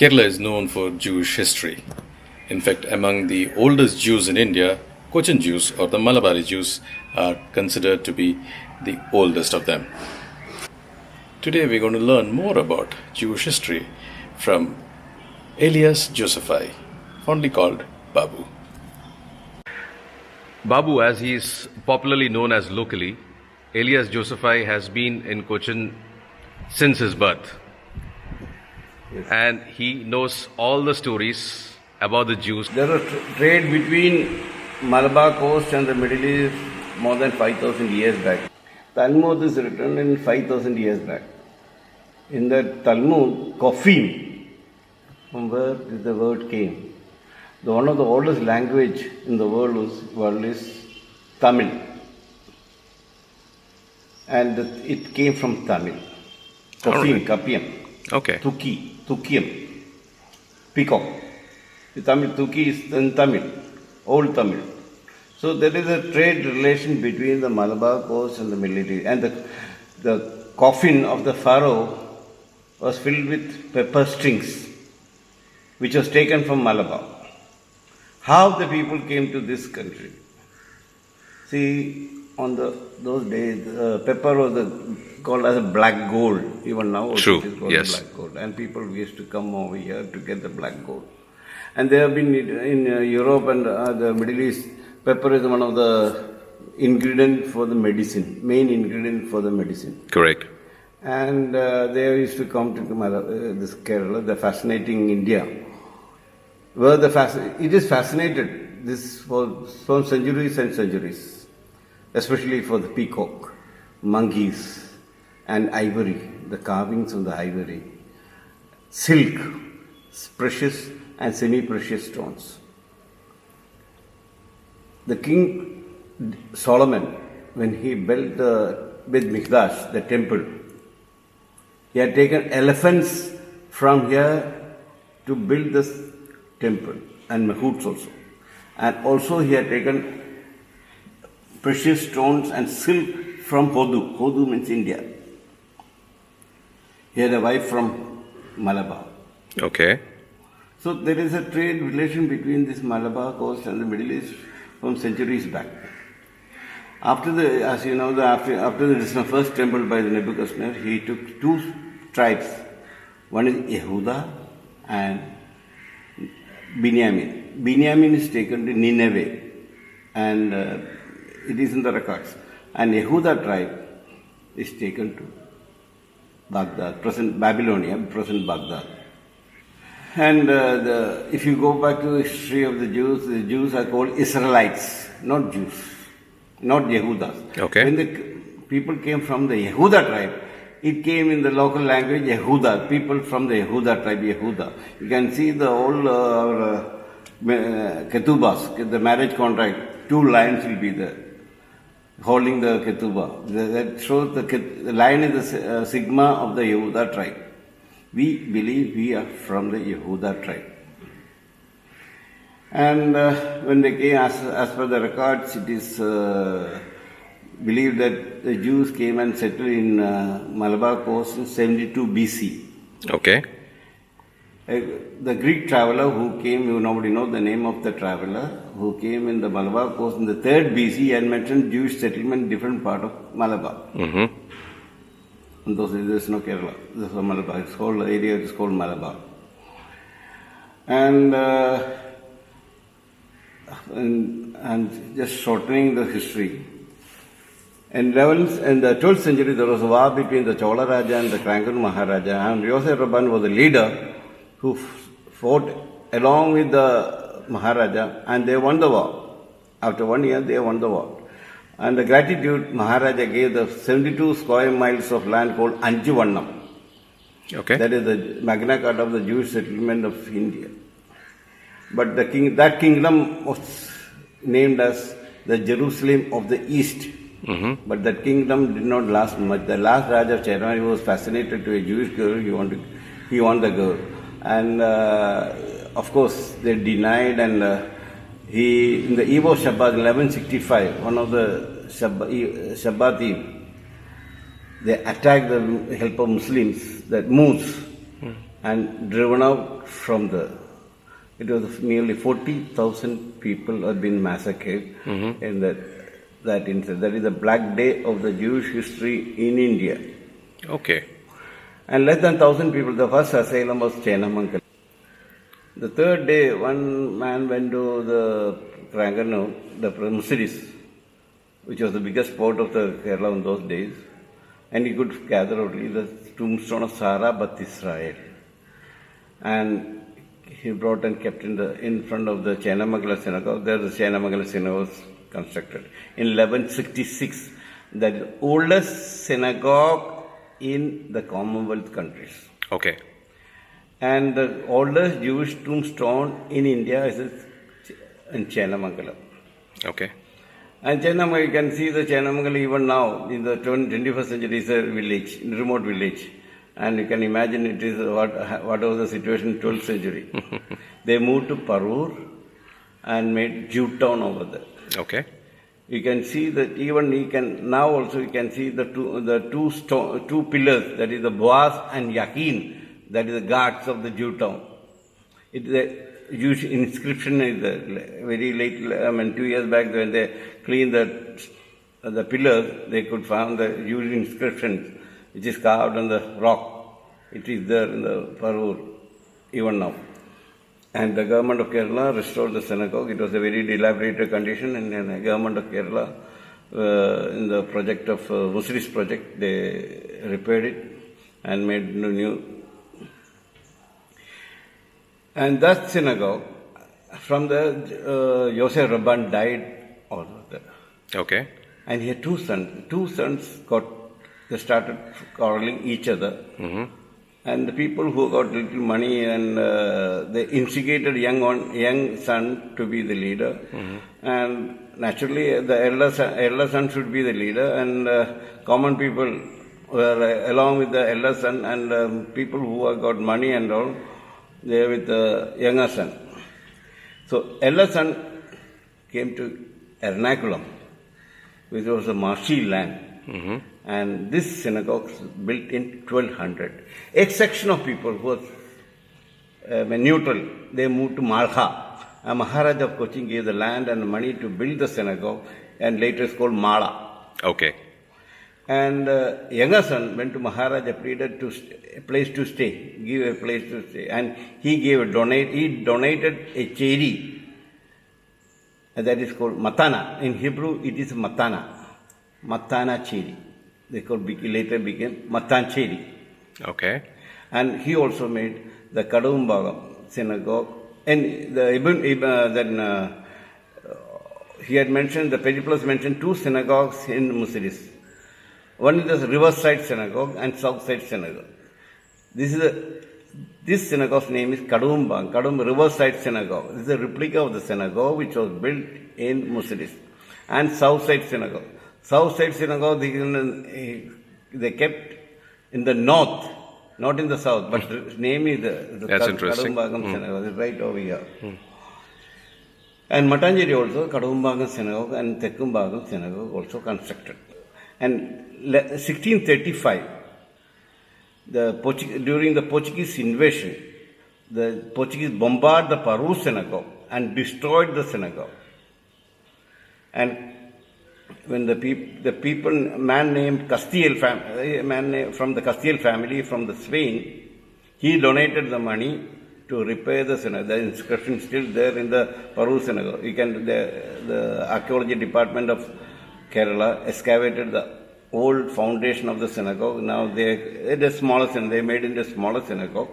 Kerala is known for Jewish history. In fact, among the oldest Jews in India, Cochin Jews or the Malabari Jews are considered to be the oldest of them. Today we're going to learn more about Jewish history from Elias Josephai, fondly called Babu. Babu, as he is popularly known as locally, Elias Josephai has been in Cochin since his birth. Yes. And he knows all the stories about the Jews. There was trade between Malabar coast and the Middle East more than 5,000 years back. Talmud is written in 5,000 years back. In the Talmud, coffin, from where the word came. One of the oldest language in the world is Tamil. And it came from Tamil. Coffin, Alright. Kapiam. Okay. Tukiam, peacock. The Tamil Tuki is in Tamil, old Tamil. So there is a trade relation between the Malabar coast and the Middle East. And the coffin of the pharaoh was filled with pepper strings, which was taken from Malabar. How the people came to this country? See, on those days, pepper was called as a black gold. Even now, also True, it is called yes. black gold. And people used to come over here to get the black gold. And they have been in Europe and the Middle East. Pepper is one of the ingredient for the medicine, main ingredient for the medicine. Correct. And they used to come to this Kerala, the fascinating India. Where it is fascinated this for centuries and centuries, especially for the peacock, monkeys, and ivory, the carvings on the ivory, silk, precious and semi-precious stones. The king Solomon, when he built the Beit Mikdash, the temple, he had taken elephants from here to build this temple and mahouts also. And also he had taken precious stones and silk from Hodu. Hodu means India. He had a wife from Malabar. Okay. So there is a trade relation between this Malabar coast and the Middle East from centuries back. After the first temple by the Nebuchadnezzar, he took two tribes. One is Yehuda and Binyamin. Binyamin is taken to Nineveh, and it is in the records. And Yehuda tribe is taken to Baghdad, present Babylonia, present Baghdad. And if you go back to the history of the Jews are called Israelites, not Jews, not Yehudas. Okay. When the people came from the Yehuda tribe, it came in the local language Yehuda, people from the Yehuda tribe, Yehuda. You can see the old ketubas, the marriage contract, two lions will be there, holding the ketubah. That shows the lion is the sigma of the Yehuda tribe. We believe we are from the Yehuda tribe. And when they came, as per the records, it is believed that the Jews came and settled in Malabar coast in 72 BC. Okay. The Greek traveler who came, nobody knows the name of the traveler, who came in the Malabar coast in the 3rd BC and mentioned Jewish settlement in different part of Malabar. Mm-hmm. In those days there is no Kerala, this is Malabar, its whole area is called Malabar. And just shortening the history. In the 12th century, there was a war between the Chola Raja and the Krankan Maharaja, and Yosef Rabban was the leader who fought along with the Maharaja, and they won the war. After 1 year, they won the war. And the gratitude, Maharaja gave the 72 square miles of land called Anjuvannam. Okay. That is the Magna Carta of the Jewish settlement of India. But that kingdom was named as the Jerusalem of the East. Mm-hmm. But that kingdom did not last much. The last Raja of China, he was fascinated to a Jewish girl, he wanted the girl. And of course, they denied, and in the eve of Shabbat, 1165, one of the Shabbat eve, they attacked the help of Muslims, that moose. and driven out from the. It was nearly 40,000 people have been massacred in that incident. That is the black day of the Jewish history in India. Okay. And less than 1,000 people, the first asylum was Chenamangal. The third day, one man went to the Tranganur, the Musiris, which was the biggest port of the Kerala in those days, and he could gather only the tombstone of Sarah Bat Israel. And he brought and kept in front of the Chenamangala Synagogue. There the Chenamangala Synagogue was constructed. In 1166, the oldest synagogue in the Commonwealth countries. Okay. And the oldest Jewish tombstone in India is in Chenamangalam. Okay. And Chenamangalam, you can see the Chenamangalam even now in the 21st century is a village, remote village. And you can imagine it is what was the situation in 12th century. They moved to Parur and made Jew town over there. Okay. You can see that even now also you can see the two pillars, that is the Boaz and Yakin, that is the guards of the Jew town. It is a Jewish inscription is very late, 2 years back when they cleaned the pillars, they could find the Jewish inscriptions, which is carved on the rock. It is there in the Parur, even now. And the government of Kerala restored the synagogue. It was a very dilapidated condition, and the government of Kerala, in the project of Musiris project, they repaired it and made new. And that synagogue, from the Yosef Rabban died over there. Okay. And he had two sons. Two sons they started quarreling each other. And the people who got little money and they instigated young son to be the leader. And naturally the elder son should be the leader, and common people were along with the elder son, and people who have got money and all, they were with the younger son. So elder son came to Ernakulam, which was a marshy land. And this synagogue was built in 1200. A section of people who were neutral, they moved to Malha. A Maharaja of Kochi gave the land and money to build the synagogue, and later it's called Mala. Okay. And younger son went to Maharaja, pleaded a place to stay, give a place to stay. And he donated a cherry, and that is called Matana. In Hebrew, it is Matana. Matana cherry. Later became Matan cherry. Okay. And he also made the Kadavumbhagam Synagogue. And he had mentioned, the Periplas mentioned two synagogues in Musiris. One is the Riverside Synagogue and Southside Synagogue. This synagogue's name is Kadavumbhagam Riverside Synagogue. This is a replica of the synagogue which was built in Musiris. And Southside Synagogue. Southside Synagogue, they kept in the north, not in the south, but the name is the Kadavumbhagam Synagogue. It's right over here. And Matanjeri also, Kadavumbhagam Synagogue and Tekkumbhagam Synagogue also constructed. And 1635, during the Portuguese invasion, the Portuguese bombarded the Parur Synagogue and destroyed the synagogue. And when a man named Castile, from the Castile family from the Spain, he donated the money to repair the synagogue. The inscription is still there in the Parur synagogue. The archaeology department of Kerala excavated the old foundation of the synagogue. Now they made it into a smaller synagogue.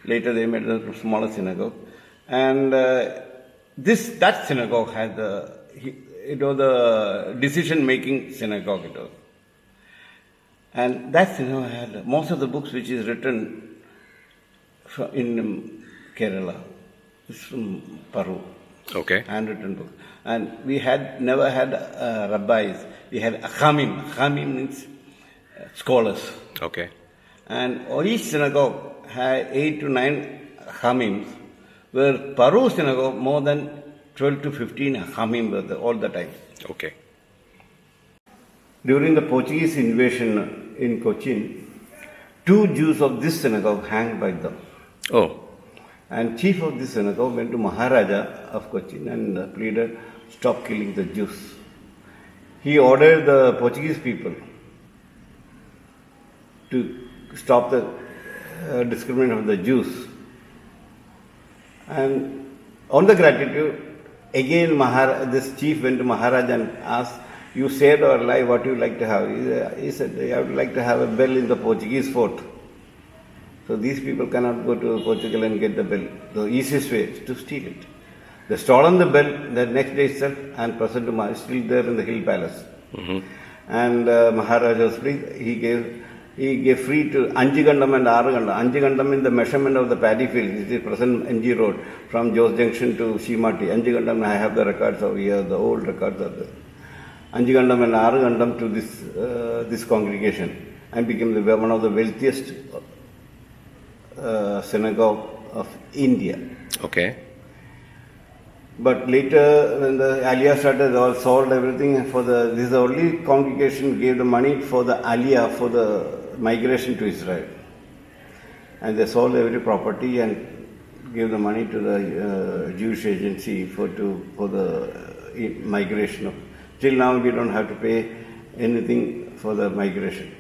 Later they made a smaller synagogue. And that synagogue had it was a decision-making synagogue. It was. And that synagogue had most of the books which is written in Kerala. It's from Parur. Okay. Handwritten book. And we never had rabbis. We had achamim. Achamim means scholars. Okay. And each synagogue had 8 to 9 achamim, where Parur synagogue more than 12 to 15 achamim were there all the time. Okay. During the Portuguese invasion in Kochi, two Jews of this synagogue hanged by them. Oh, And chief of this synagogue went to Maharaja of Cochin and pleaded, stop killing the Jews. He ordered the Portuguese people to stop the discrimination of the Jews. And on the gratitude, again this chief went to Maharaja and asked, you saved our life, what do you like to have? He said, I would like to have a bell in the Portuguese fort. So these people cannot go to Portugal and get the bell. The easiest way is to steal it. They stolen the bell the next day itself and present to Maharaja, still there in the hill palace. And Maharaja was pleased. He gave free to Anjigandam and Aragandam. Anjigandam in the measurement of the paddy field. This is present NG Road from Jos Junction to Shimati. Anjigandam, I have the records over here, the old records are there. Anjigandam and Aragandam to this congregation and became one of the wealthiest synagogue of India. okay. But later, when the alias started, they all sold everything this is the only congregation gave the money for the alias for the migration to Israel. And they sold every property and gave the money to the Jewish agency for the migration. Till now, we don't have to pay anything for the migration.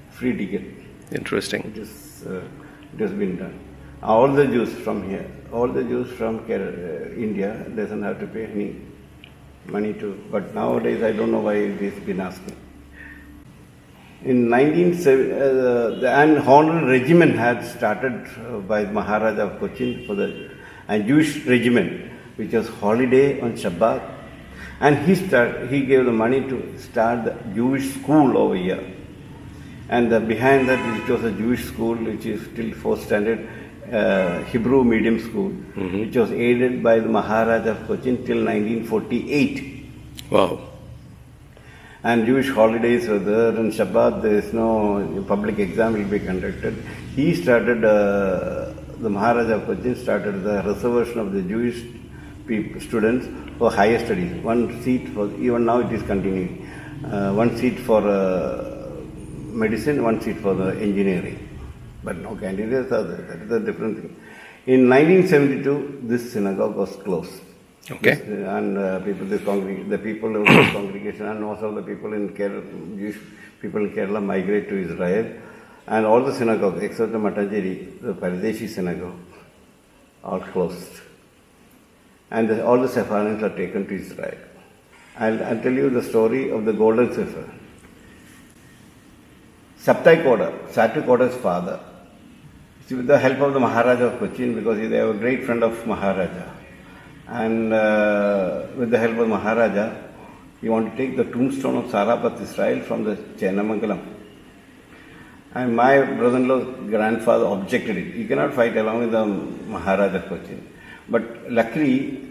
Free ticket. Interesting. It has been done. All the Jews from here, all the Jews from India doesn't have to pay any money to. But nowadays, I don't know why it has been asking. In 1970, an honorary regiment had started by Maharaja of Cochin for the Jewish regiment, which was holiday on Shabbat, and he gave the money to start the Jewish school over here. And behind that, it was a Jewish school, which is still 4th standard Hebrew medium school, which was aided by the Maharaja of Cochin till 1948. Wow. And Jewish holidays were there, and Shabbat there is no public exam will be conducted. He started, the Maharaja of Cochin started the reservation of the Jewish students for higher studies. One seat for, even now it is continuing, one seat for medicine, one seat for the engineering. But no candidates are there. That is a different thing. In 1972, this synagogue was closed. Okay. And the people of this congregation and most of the people in Kerala, Jewish people in Kerala migrate to Israel. And all the synagogues, except the Matanjeri, the Paradeshi synagogue, are closed. And all the Sepharims are taken to Israel. I'll tell you the story of the Golden Sefer. Saptai Koda, Satu Koda's father, with the help of the Maharaja of Cochin, because they are a great friend of Maharaja. And with the help of Maharaja, he wanted to take the tombstone of Sarapat Israel from the Chenamangalam. And my brother-in-law's grandfather objected it. He cannot fight along with the Maharaja of Cochin. But luckily,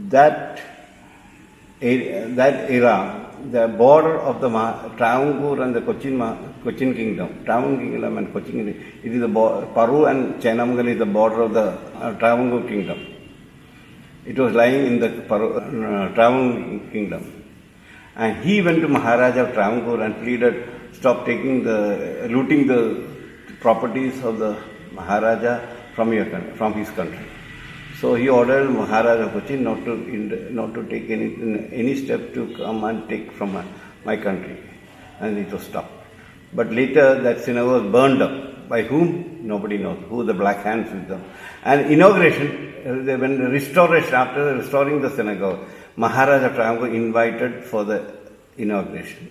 that era, the border of the Travancore and the Cochin kingdom, Travancore kingdom and Cochin kingdom, it is the Paru and Chenamangal is the border of the Travancore kingdom. It was lying in the Travancore kingdom. And he went to Maharaja of Travancore and pleaded, stop looting the properties of the Maharaja from his country. So he ordered Maharaja of Kochi not to take any step to come and take from my country, and it was stopped. But later that synagogue was burned up. By whom? Nobody knows. Who the black hands with them. And inauguration, when restoration, after restoring the synagogue, Maharaja of Travancore invited for the inauguration.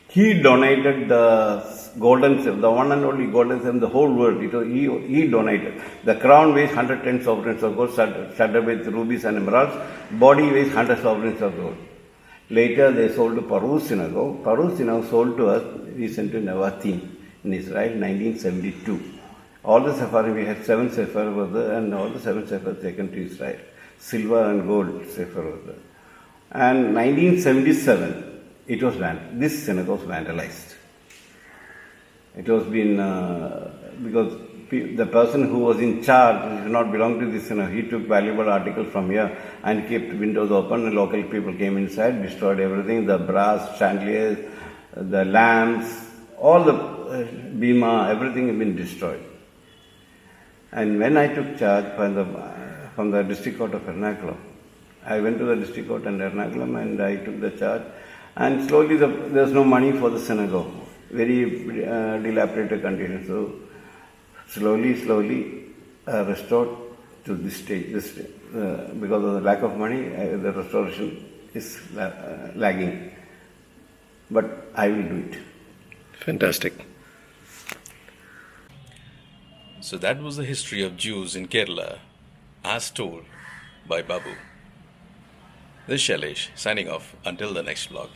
He donated the golden seven, the one and only golden seven, the whole world. He donated. The crown weighs 110 sovereigns of gold, studded with rubies and emeralds. Body weighs 100 sovereigns of gold. Later they sold to Paru Synagogue. Paru Synagogue sold to us. We sent to Nevatim in Israel, 1972. All the Sepharim, we had 7 Sephar were there, and all the 7 Sephar taken to Israel. Silver and gold Sephar were there. And 1977. It was this synagogue was vandalized. It was been because the person who was in charge did not belong to this synagogue. He took valuable articles from here and kept windows open. And local people came inside, destroyed everything: the brass chandeliers, the lamps, all the Bhima, everything had been destroyed. And when I took charge from the district court of Ernakulam, I went to the district court in Ernakulam and I took the charge. And slowly there was no money for the synagogue, very dilapidated condition. So slowly restored to this stage. Because of the lack of money, the restoration is lagging. But I will do it. Fantastic. So that was the history of Jews in Kerala, as told by Babu. This is Shailesh signing off until the next vlog.